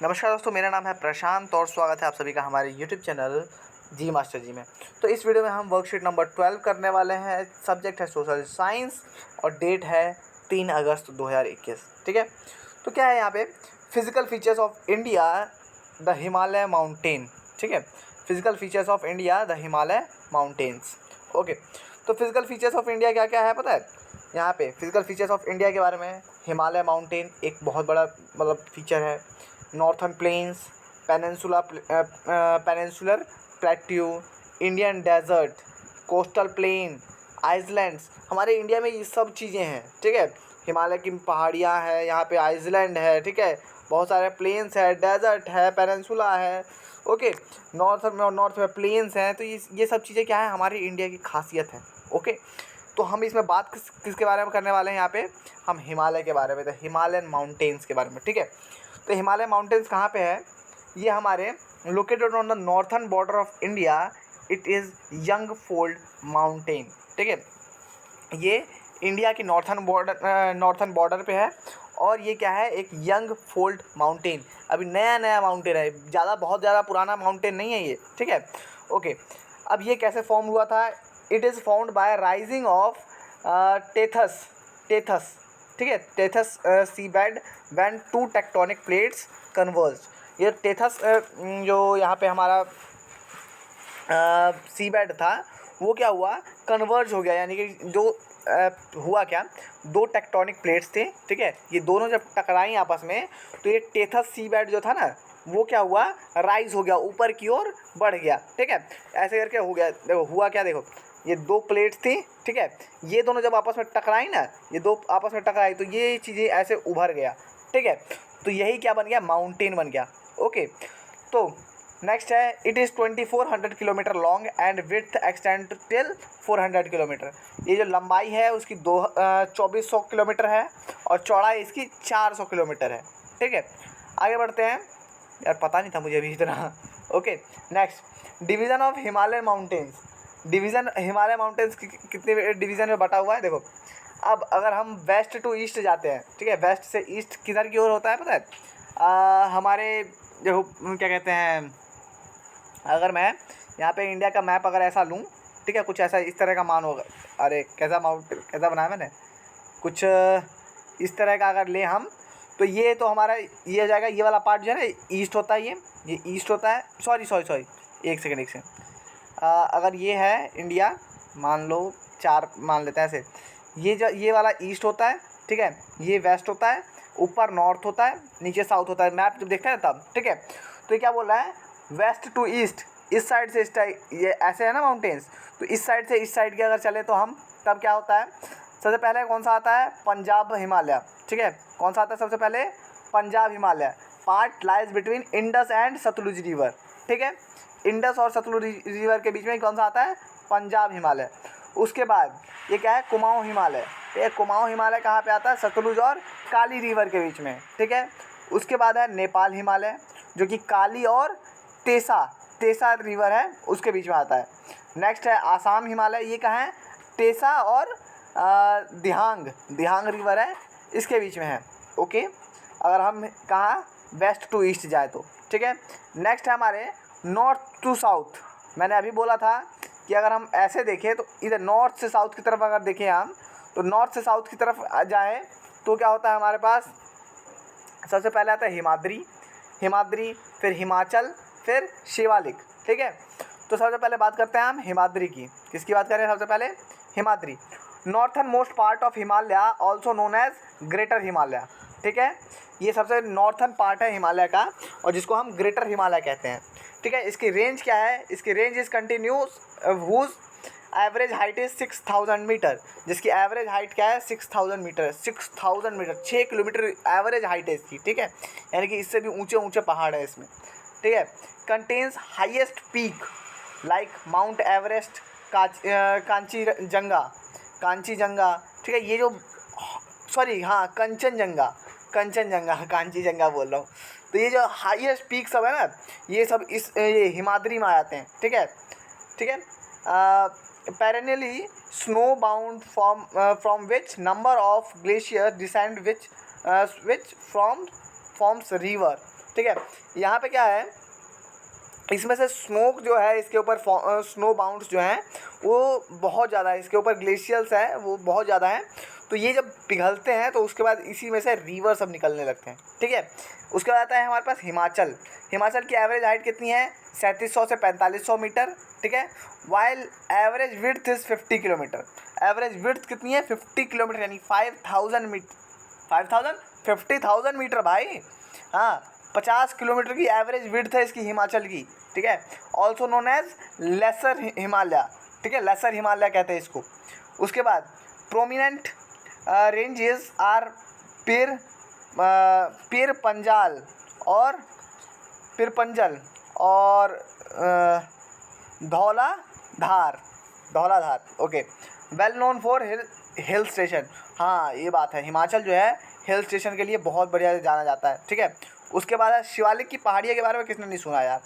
नमस्कार दोस्तों, मेरा नाम है प्रशांत और स्वागत है आप सभी का हमारे यूट्यूब चैनल जी मास्टर जी में। तो इस वीडियो में हम वर्कशीट नंबर 12 करने वाले हैं। सब्जेक्ट है सोशल साइंस और डेट है 3 अगस्त 2021। ठीक है, तो क्या है यहाँ पे, physical features of India the Himalaya mountain. ठीक है, physical features of India the Himalaya mountains. Okay, तो फिजिकल फीचर्स ऑफ इंडिया क्या क्या है पता है। यहाँ पे फिजिकल फीचर्स ऑफ इंडिया के बारे में, हिमालय माउंटेन एक बहुत बड़ा मतलब फीचर है। Northern plains, peninsular plateau, Indian desert, coastal plain, islands. हमारे इंडिया में ये सब चीज़ें हैं। ठीक है, हिमालय की पहाड़ियाँ हैं, यहाँ पे आइसलैंड है। ठीक है, बहुत सारे प्लेन्स है, डेजर्ट है, पेनिनसुला है। ओके, नॉर्थ में प्लेन्स हैं। तो ये सब चीज़ें क्या है, हमारी इंडिया की खासियत है। ओके, तो हम इसमें बात किसके बारे में करने वाले हैं यहाँ पे, हम हिमालय के बारे में, द हिमालयन माउंटेन्स के बारे में। ठीक है, तो हिमालय माउंटेन्स कहाँ पे है, ये हमारे located on the northern border of India. It is young fold mountain. ठीक है, ये इंडिया की नॉर्थन बॉर्डर पे है और ये क्या है, एक यंग फोल्ड माउंटेन, अभी नया नया माउंटेन है, बहुत ज़्यादा पुराना माउंटेन नहीं है ये। ठीक है, ओके, अब ये कैसे फॉर्म हुआ था, it is found by rising of Tethys. ठीक है, Tethys sea bed when two tectonic plates converge. ये टेथस जो यहाँ पे हमारा सी बेड था, वो क्या हुआ, कन्वर्ज हो गया। यानी कि जो हुआ क्या, दो टेक्टोनिक प्लेट्स थे। ठीक है, ये दोनों जब टकराई आपस में, तो ये टेथस सी बेड जो था ना, वो क्या हुआ, राइज हो गया, ऊपर की ओर बढ़ गया। ठीक है, ऐसे करके हो गया। देखो हुआ क्या, देखो ये दो प्लेट्स थी। ठीक है, ये दोनों जब आपस में टकराई ना, ये दो आपस में टकराई, तो ये चीज़ें ऐसे उभर गया। ठीक है, तो यही क्या बन गया, माउंटेन बन गया। ओके, तो नेक्स्ट है, it is 2400 kilometre long and width extend till 400 kilometre. ये जो लंबाई है उसकी 2400 किलोमीटर है और चौड़ाई इसकी 400 किलोमीटर है। ठीक है, आगे बढ़ते हैं। यार पता नहीं था मुझे अभी इतना। Okay, next, division of Himalayan mountains. Division Himalaya mountains कितने डिवीज़न में बटा हुआ है, देखो। अब अगर हम वेस्ट टू ईस्ट जाते हैं, ठीक है, वेस्ट से ईस्ट किधर की ओर होता है पता है, हमारे जो क्या कहते हैं, अगर मैं यहाँ पे इंडिया का मैप अगर ऐसा लूँ, ठीक है, कुछ ऐसा इस तरह का मान होगा। अरे कैसा बनाया मैंने, कुछ इस तरह का अगर ले हम, तो ये तो हमारा ये हो जाएगा, ये वाला पार्ट जो है ना, ईस्ट होता है, ये ईस्ट होता है। सॉरी, एक सेकेंड। अगर ये है इंडिया, मान लो 4 मान लेते हैं ऐसे, ये वाला ईस्ट होता है। ठीक है, ये वेस्ट होता है, ऊपर नॉर्थ होता है, नीचे साउथ होता है, मैप जब देखते हैं तब। ठीक है, तो ये क्या बोल रहा है, वेस्ट टू ईस्ट, इस साइड से इस टाइप, ये ऐसे है ना माउंटेन्स, तो इस साइड से इस साइड के अगर चले तो हम, तब क्या होता है, सबसे पहले कौन सा आता है, पंजाब हिमालय। ठीक है, कौन सा आता है सबसे पहले, Punjab Himalaya. Part lies between Indus and Sutlej river. ठीक है, इंडस और सतलुज रिवर के बीच में कौन सा आता है, पंजाब हिमालय। उसके बाद ये क्या है, कुमाऊं हिमालय। ये कुमाऊं हिमालय कहाँ पे आता है, सतलुज और काली रिवर के बीच में। ठीक है, उसके बाद है नेपाल हिमालय, जो कि काली और तेसा रिवर है उसके बीच में आता है। नेक्स्ट है आसाम हिमालय, ये कहाँ है, तेसा और दिहांग रिवर है, इसके बीच में है। ओके, अगर हम कहाँ, वेस्ट टू ईस्ट जाए तो। ठीक है, नेक्स्ट है हमारे नॉर्थ टू साउथ। मैंने अभी बोला था कि अगर हम ऐसे देखें तो इधर नॉर्थ से साउथ की तरफ अगर देखें हम, तो नॉर्थ से साउथ की तरफ जाएँ तो क्या होता है हमारे पास, सबसे पहले आता है हिमाद्री, फिर हिमाचल, फिर शिवालिक। ठीक है, तो सबसे पहले बात करते हैं हम हिमाद्री की। किसकी बात करें सबसे पहले, Himadri. Northernmost part of Himalaya also known as greater Himalaya. ठीक है, ये सबसे नॉर्थन पार्ट है हिमालय का और जिसको हम ग्रेटर हिमालय कहते हैं। ठीक है, इसकी रेंज क्या है, इसकी range is continuous whose average height is 6000 metre. जिसकी एवरेज हाइट क्या है, 6000 metre. 6000 metre, 6 kilometre average height है इसकी। ठीक है, यानी कि इससे भी ऊंचे ऊंचे पहाड़ है इसमें। ठीक है, contains highest peak like Mount Everest, Kanchenjunga. ठीक है, ये जो, सॉरी हाँ, कंचनजंगा, कांचीजंगा बोल रहा हूँ। तो ये जो हाईएस्ट पीक सब है ना, ये सब ये हिमाद्री में आ जाते हैं। ठीक है, perennially snow bound from which number of glaciers descend which forms river। ठीक है। यहाँ पे क्या है, इसमें से स्मोक जो है इसके ऊपर स्नो बाउंड्स जो हैं वो बहुत ज़्यादा है, इसके ऊपर ग्लेशियर्स है वो बहुत ज़्यादा है। तो ये जब पिघलते हैं तो उसके बाद इसी में से रिवर सब निकलने लगते हैं, ठीक है। उसके बाद आता है हमारे पास हिमाचल। हिमाचल की एवरेज हाइट कितनी है, 3700 से 4500 मीटर, ठीक है। While average width is 50 kilometre. Average width कितनी है, 50 किलोमीटर, यानी 5000 मीटर, 50,000 मीटर भाई, हाँ 50 किलोमीटर की एवरेज विड्थ है इसकी हिमाचल की, ठीक है। Also known as lesser Himalaya, ठीक है, लेसर हिमालय कहते हैं इसको। उसके बाद prominent ranges are Pir Panjal और पीरपंजल और Dhauladhar, okay. Well known for hill station, हाँ ये बात है, हिमाचल जो है हिल स्टेशन के लिए बहुत बढ़िया जाना जाता है, ठीक है। उसके बाद शिवालिक की पहाड़ियों के बारे में किसने नहीं सुना यार।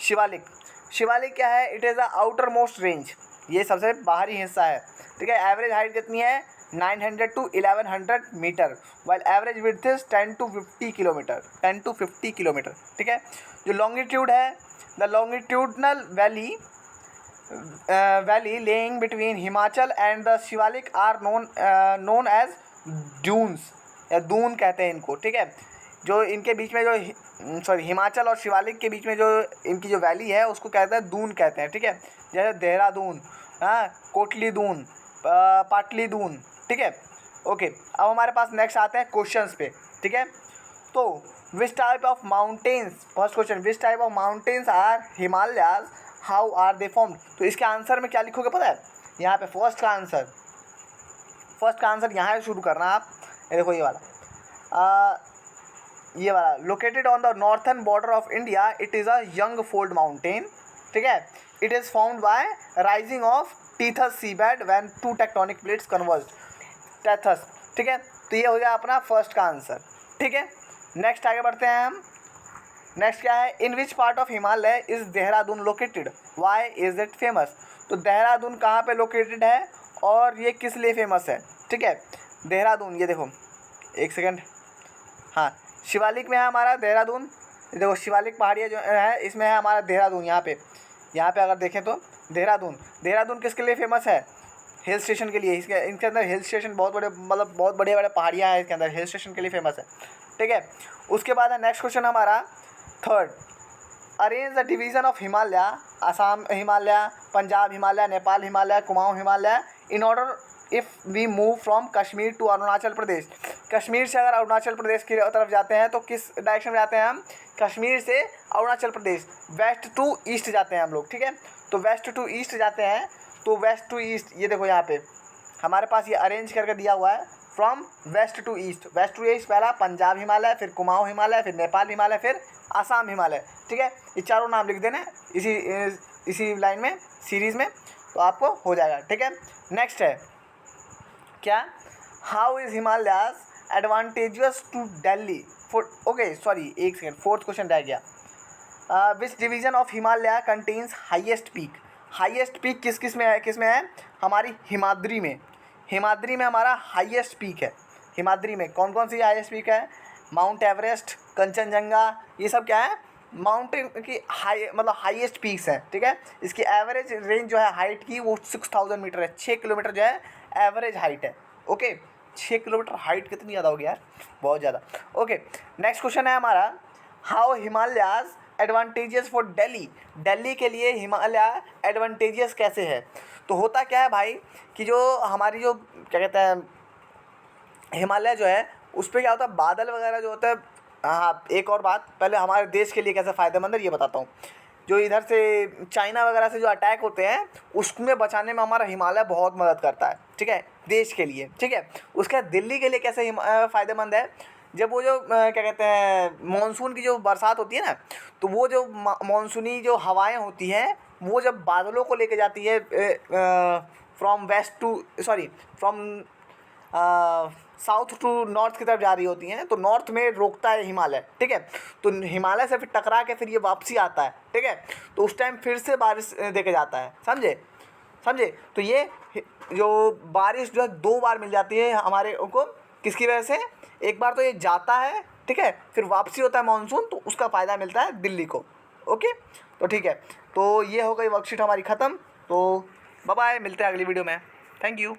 शिवालिक क्या है, it is the outer most range, ये सबसे बाहरी हिस्सा है, ठीक है। एवरेज हाइट कितनी है, 900 to 1100 metre, while average width is 10 to 50 kilometre, ठीक है। जो लॉन्गिट्यूड है, the longitudinal valley lying between Himachal and the Shivalik are known as duns, या दून कहते हैं इनको, ठीक है। जो इनके बीच में जो हिमाचल और शिवालिक के बीच में जो इनकी जो वैली है उसको कहते हैं दून कहते हैं, ठीक है। जैसे देहरादून, हाँ कोटली दून, पाटली दून, ठीक है। ओके, अब हमारे पास नेक्स्ट आते हैं क्वेश्चंस पे, ठीक है। तो which type of mountains, first question, which type of mountains are Himalayas, how are they formed. तो इसके आंसर में क्या लिखोगे पता है, यहाँ पे फर्स्ट का आंसर यहाँ से शुरू करना आप, ये देखो ये वाला located on the northern border of India, it is a young fold mountain, ठीक है। It is found by rising of Tethys sea bed when two tectonic plates converged, Tethys, ठीक है। तो ये हो गया अपना फर्स्ट का आंसर, ठीक है। नेक्स्ट आगे बढ़ते हैं हम। नेक्स्ट क्या है, in which part of Himalaya is Dehradun located, why is it famous. तो देहरादून कहाँ पे लोकेटेड है और ये किस लिए फेमस है, ठीक है। देहरादून, ये देखो एक सेकेंड, हाँ शिवालिक में है हमारा देहरादून, ये देखो शिवालिक पहाड़ियाँ जो है इसमें है हमारा देहरादून। यहाँ पे अगर देखें तो देहरादून किसके लिए फेमस है, हिल स्टेशन के लिए। इनके अंदर हिल स्टेशन बहुत बड़े, मतलब बहुत बड़े बड़े पहाड़ियाँ हैं इसके अंदर, हिल स्टेशन के लिए फेमस है, ठीक है। उसके बाद है नेक्स्ट क्वेश्चन हमारा third, arrange the division of Himalaya, Assam Himalaya, Punjab Himalaya, Nepal Himalaya, Kumaon Himalaya, in order if we move from Kashmir to Arunachal Pradesh. Kashmir से अगर अरुणाचल प्रदेश की तरफ जाते हैं तो किस डायरेक्शन में जाते हैं हम, कश्मीर से Arunachal Pradesh waste to east जाते हैं हम लोग, ठीक है। तो वेस्ट टू ईस्ट जाते हैं, तो वेस्ट टू ईस्ट, ये देखो यहाँ पे हमारे पास ये अरेंज करके दिया हुआ है, फ्रॉम वेस्ट टू ईस्ट। पहला पंजाब हिमालय, फिर कुमाऊँ हिमालय, फिर नेपाल हिमालय, फिर आसाम हिमालय, ठीक है। ये चारों नाम लिख देना इसी लाइन में, सीरीज़ में, तो आपको हो जाएगा, ठीक है। नेक्स्ट है क्या, how is Himalayas advantageous to Delhi, okay sorry एक सेकेंड, फोर्थ क्वेश्चन रह गया। Which division of Himalaya contains highest peak. Highest peak किस में है, हमारी हिमाद्री में हमारा हाईएस्ट पीक है। हिमाद्री में कौन कौन सी हाईएस्ट पीक है, माउंट एवरेस्ट, कंचनजंगा, ये सब क्या है माउंटेन की हाईएस्ट पीक्स हैं, ठीक है। इसकी एवरेज रेंज जो है हाइट की वो 6000 मीटर है, 6 किलोमीटर जो है एवरेज हाइट है, ओके। 6 किलोमीटर हाइट कितनी ज़्यादा होगी यार, बहुत ज़्यादा, ओके। नेक्स्ट क्वेश्चन है हमारा, how Himalayas advantageous for Delhi के लिए हिमालय एडवांटेजियस कैसे है। तो होता क्या है भाई कि जो हमारी जो क्या कहते हैं हिमालय जो है उस पर क्या होता है, बादल वगैरह जो होता है। हाँ एक और बात, पहले हमारे देश के लिए कैसे फ़ायदेमंद है ये बताता हूँ। जो इधर से चाइना वगैरह से जो अटैक होते हैं उसमें बचाने में हमारा हिमालय बहुत मदद करता है, ठीक है, देश के लिए, ठीक है। उसके बाद दिल्ली के लिए कैसे फ़ायदेमंद है, जब वो जो क्या कहते हैं मानसून की जो बरसात होती है ना, तो वो जो मानसूनी जो हवाएं होती हैं वो जब बादलों को लेके जाती है फ्रॉम साउथ टू नॉर्थ की तरफ जा रही होती हैं, तो नॉर्थ में रोकता है हिमालय, ठीक है। तो हिमालय से फिर टकरा के फिर ये वापसी आता है, ठीक है। तो उस टाइम फिर से बारिश देके जाता है, समझे। तो ये जो बारिश जो है 2 बार मिल जाती है हमारे को, किसकी वजह से, एक बार तो ये जाता है ठीक है, फिर वापसी होता है मानसून, तो उसका फ़ायदा मिलता है दिल्ली को। ओके, तो ठीक है, तो ये हो गई वर्कशीट हमारी ख़त्म। तो बाय बाय, मिलते हैं अगली वीडियो में। Thank you.